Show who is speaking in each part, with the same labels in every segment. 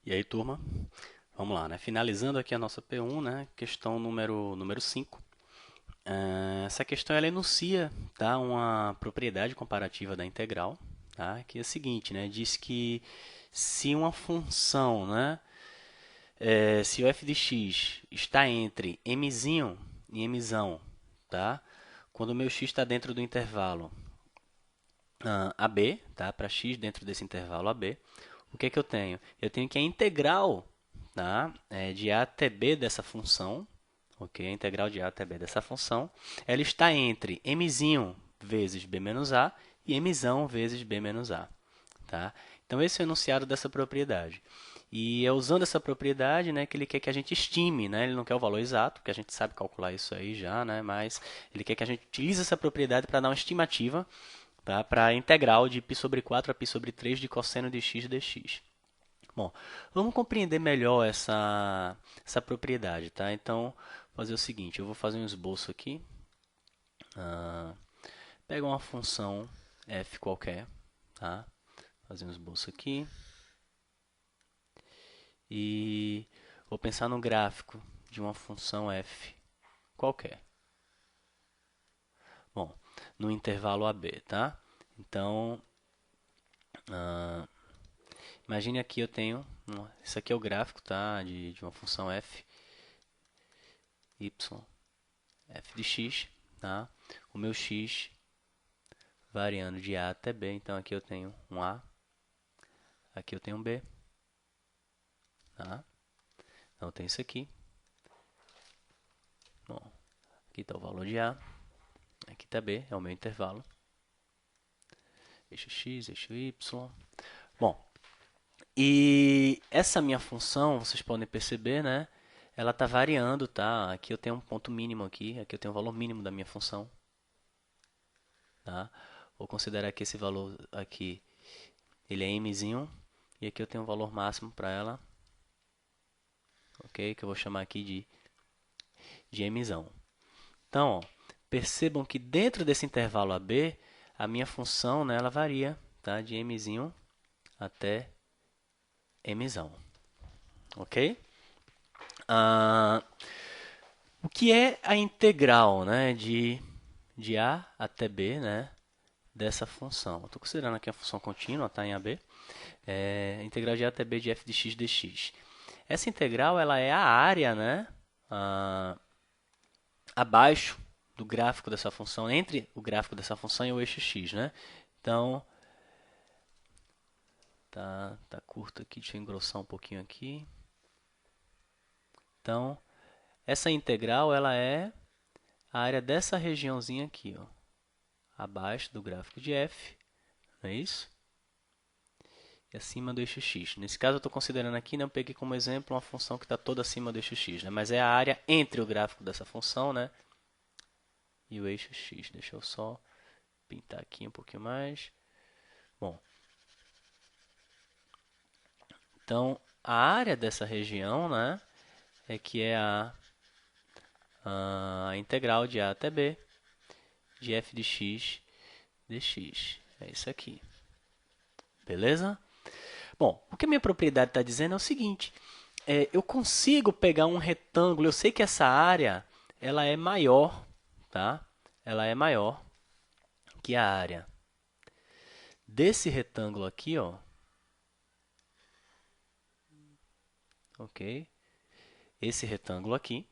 Speaker 1: E aí, turma? Vamos lá, né? Finalizando aqui a nossa P1, né? Questão número 5. Essa questão ela enuncia, tá, uma propriedade comparativa da integral, tá? Que é a seguinte, né? Diz que se uma função, né? Se o f de x está entre mzinho e mzão, tá? Quando o meu x está dentro do intervalo AB, tá? Para x dentro desse intervalo AB, o que é que eu tenho? Eu tenho que a integral, tá? De a até b dessa função, ok? A integral de a até b dessa função, ela está entre mzinho vezes b menos a e mzão vezes b menos a, tá? Então esse é o enunciado dessa propriedade. E é usando essa propriedade, né, que ele quer que a gente estime, né? Ele não quer o valor exato, que a gente sabe calcular isso aí já, né? Mas ele quer que a gente utilize essa propriedade para dar uma estimativa, tá? Para a integral de π sobre 4 a π sobre 3 de cosseno de x dx. Bom, vamos compreender melhor essa propriedade, tá? Então, vou fazer o seguinte, eu vou fazer um esboço aqui. Ah, pego uma função f qualquer, tá? Fazer um esboço aqui. E vou pensar no gráfico de uma função f qualquer. Bom, no intervalo AB, tá? Então, imagine aqui eu tenho, isso aqui é o gráfico, tá? De uma função f, y, f de x, tá? O meu x variando de A até B. Então aqui eu tenho um A, aqui eu tenho um B. Tá? Então tem isso aqui. Bom, aqui está o valor de A, aqui está B, é o meu intervalo. Eixo x, eixo y. Bom, e essa minha função, vocês podem perceber, né? Ela está variando, tá? Aqui eu tenho um ponto mínimo aqui eu tenho o valor mínimo da minha função. Tá? Vou considerar que esse valor aqui, ele é mzinho, e aqui eu tenho um valor máximo para ela, ok? Que eu vou chamar aqui de mzão. Então, ó, percebam que dentro desse intervalo AB, a minha função, né, ela varia, tá? De mzinho até mzão, ok? Ah, o que é a integral, né, de A até B, né, dessa função? Estou considerando aqui a função contínua, tá, em AB. Integral de A até B de f de x dx. Essa integral ela é a área, né, abaixo do gráfico dessa função, entre o gráfico dessa função e o eixo x, né? Então, tá curto aqui, deixa eu engrossar um pouquinho aqui. Então, essa integral ela é a área dessa regiãozinha aqui, ó, abaixo do gráfico de f, não é isso? E acima do eixo x. Nesse caso, eu estou considerando aqui, né, eu peguei como exemplo uma função que está toda acima do eixo x, né? Mas é a área entre o gráfico dessa função, né, e o eixo x. Deixa eu só pintar aqui um pouquinho mais. Bom, então a área dessa região, né, é que é a integral de a até b de f de x dx. É isso aqui. Beleza? Bom, o que a minha propriedade está dizendo é o seguinte. Eu consigo pegar um retângulo. Eu sei que essa área ela é maior, tá? Ela é maior que a área desse retângulo aqui, ó. Ok? Esse retângulo aqui,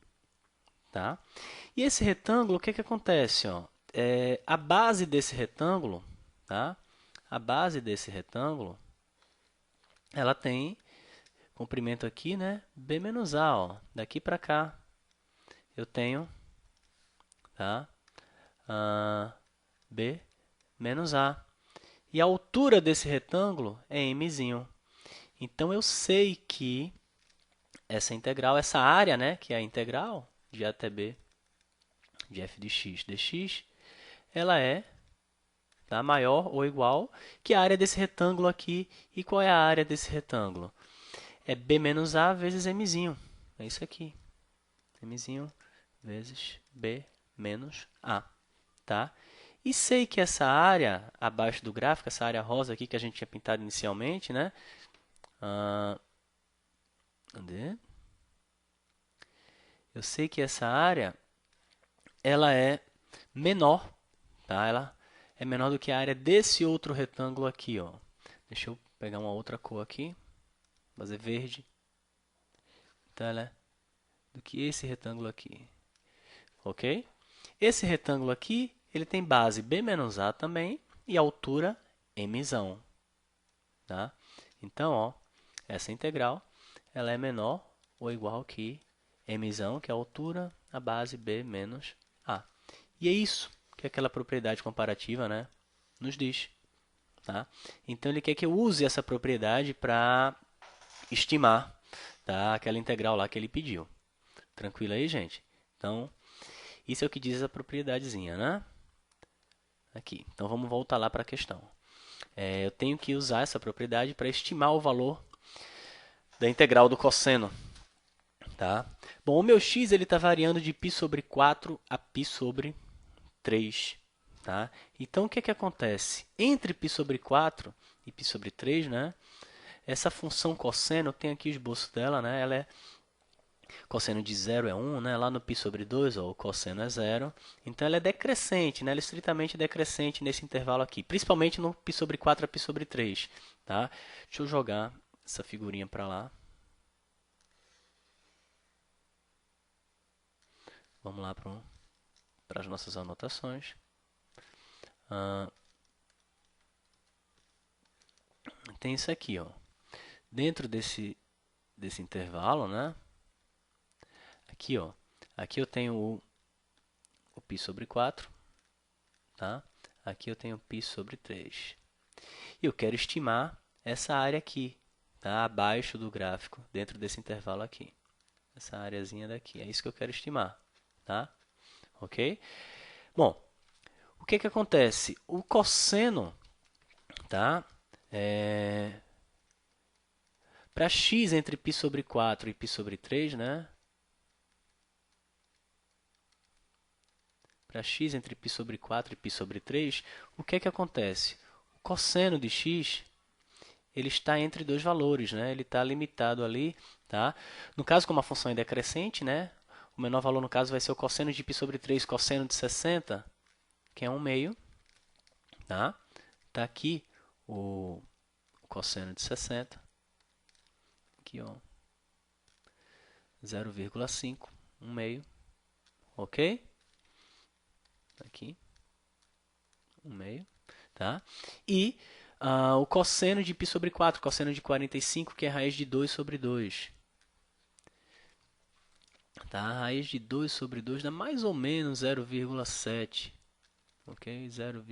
Speaker 1: tá? E esse retângulo, o que que acontece, ó? A base desse retângulo, tá? A base desse retângulo, ela tem comprimento aqui, né? B menos A, ó. Daqui para cá, eu tenho, tá? B menos A. E a altura desse retângulo é mzinho. Então, eu sei que essa integral, essa área, né? Que é a integral de A até B de f de x dx, ela é, tá, maior ou igual que a área desse retângulo aqui. E qual é a área desse retângulo? É B menos A vezes mzinho. É isso aqui. Mzinho vezes B menos A. Tá? E sei que essa área abaixo do gráfico, essa área rosa aqui que a gente tinha pintado inicialmente, né? Cadê? Eu sei que essa área ela é menor, tá? Ela é menor do que a área desse outro retângulo aqui, ó. Deixa eu pegar uma outra cor aqui, fazer verde. Então ela é do que esse retângulo aqui, ok? Esse retângulo aqui, ele tem base b menos a também e altura m, tá? Então, ó, essa integral, ela é menor ou igual que m, que é a altura, a base b menos a. E é isso que aquela propriedade comparativa, né, nos diz, tá? Então, ele quer que eu use essa propriedade para estimar, tá, aquela integral lá que ele pediu. Tranquilo aí, gente? Então, isso é o que diz a propriedadezinha, né? Aqui. Então, vamos voltar lá para a questão. Eu tenho que usar essa propriedade para estimar o valor da integral do cosseno. Tá? Bom, o meu x está variando de π sobre 4 a π sobre 3. Tá? Então, o que, que acontece? Entre π sobre 4 e π sobre 3, né? Essa função cosseno, tem aqui o esboço dela, né? Ela é cosseno de 0 é 1, né? Lá no π sobre 2, ó, o cosseno é 0. Então, ela é decrescente, né? Ela é estritamente decrescente nesse intervalo aqui, principalmente no π sobre 4 a π sobre 3. Tá? Deixa eu jogar essa figurinha para lá. Vamos lá para as nossas anotações. Tem isso aqui, ó. Dentro desse intervalo, né? Aqui, ó. Aqui eu tenho o π sobre 4, tá? Aqui eu tenho π sobre 3. E eu quero estimar essa área aqui, tá? Abaixo do gráfico, dentro desse intervalo aqui. Essa areazinha daqui. É isso que eu quero estimar, tá? Ok? Bom, o que que acontece? O cosseno, tá? Para x entre π sobre 4 e π sobre 3, né? Para x entre π sobre 4 e π sobre 3, o que é que acontece? O cosseno de x ele está entre dois valores, né? Ele está limitado ali, tá? No caso, como a função é decrescente, né? O menor valor, no caso, vai ser o cosseno de π sobre 3, cosseno de 60, que é 1 meio, tá? Tá aqui o cosseno de 60, aqui, ó, 0,5, 1 meio, ok? Aqui, 1 meio, tá? E o cosseno de π sobre 4, cosseno de 45, que é raiz de 2 sobre 2. Tá? A raiz de 2 sobre 2 dá mais ou menos 0,7. Ok? 0,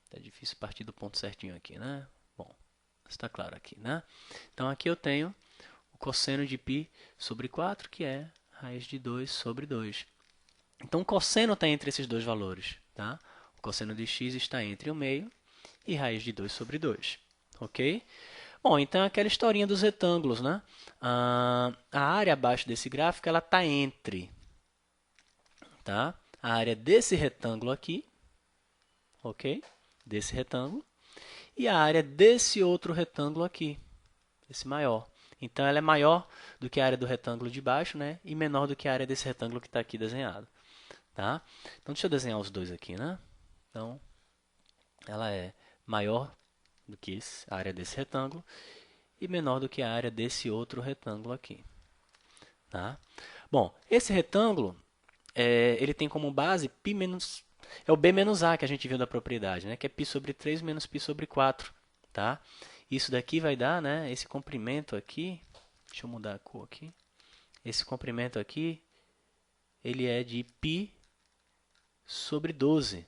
Speaker 1: tá difícil partir do ponto certinho aqui, né? Bom, está claro aqui, né? Então, aqui eu tenho o cosseno de π sobre 4, que é raiz de 2 sobre 2. Então, o cosseno está entre esses dois valores, tá? O cosseno de x está entre 1 meio e raiz de 2 sobre 2, ok? Bom, então é aquela historinha dos retângulos, né? A área abaixo desse gráfico, ela está entre, tá? A área desse retângulo aqui, ok? Desse retângulo, e a área desse outro retângulo aqui, esse maior. Então, ela é maior do que a área do retângulo de baixo, né? E menor do que a área desse retângulo que está aqui desenhado, tá? Então, deixa eu desenhar os dois aqui, né? Então, ela é maior do que a área desse retângulo e menor do que a área desse outro retângulo aqui. Tá? Bom, esse retângulo ele tem como base π menos, é o b menos a que a gente viu da propriedade, né? Que é π sobre 3 menos π sobre 4. Tá? Isso daqui vai dar, né, esse comprimento aqui, deixa eu mudar a cor aqui, esse comprimento aqui, ele é de π sobre 12.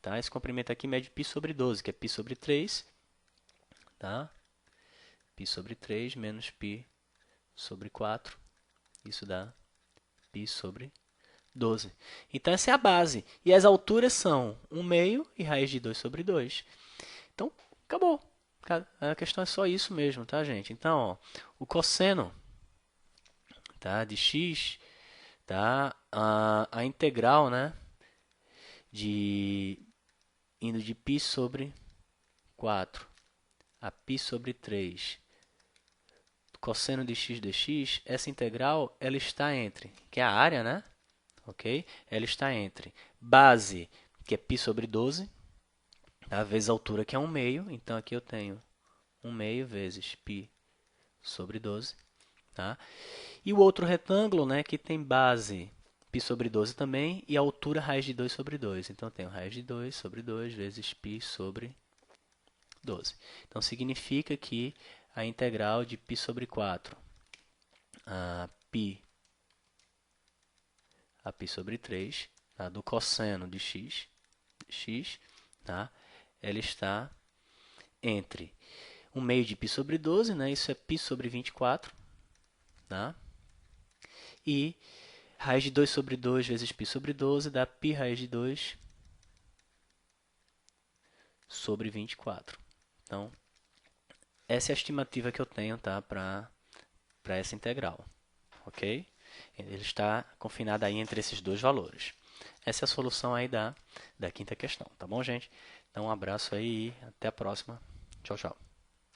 Speaker 1: Tá? Esse comprimento aqui mede π sobre 12, que é π sobre 3, tá? π sobre 3 menos π sobre 4. Isso dá π sobre 12. Então, essa é a base. E as alturas são 1 meio e raiz de 2 sobre 2. Então, acabou. A questão é só isso mesmo, tá, gente? Então, ó, o cosseno, tá, de x, tá, a integral, né, indo de π sobre 4 a π sobre 3 cosseno de x dx, essa integral ela está entre, que é a área, né? Ok? Ela está entre base, que é π sobre 12, tá? Vezes a altura, que é 1 meio. Então, aqui eu tenho 1 meio vezes π sobre 12. Tá? E o outro retângulo, né, que tem base π sobre 12 também, e a altura raiz de 2 sobre 2. Então, eu tenho raiz de 2 sobre 2 vezes π sobre 12. Então, significa que a integral de π sobre 4 a π sobre 3, tá, do cosseno de x, tá, ela está entre 1 meio de π sobre 12, né, isso é π sobre 24, tá, e raiz de 2 sobre 2 vezes π sobre 12 dá π raiz de 2 sobre 24. Então, essa é a estimativa que eu tenho, tá, para essa integral. Ok? Ele está confinado aí entre esses dois valores. Essa é a solução aí da quinta questão. Tá bom, gente? Então, um abraço aí e até a próxima. Tchau, tchau.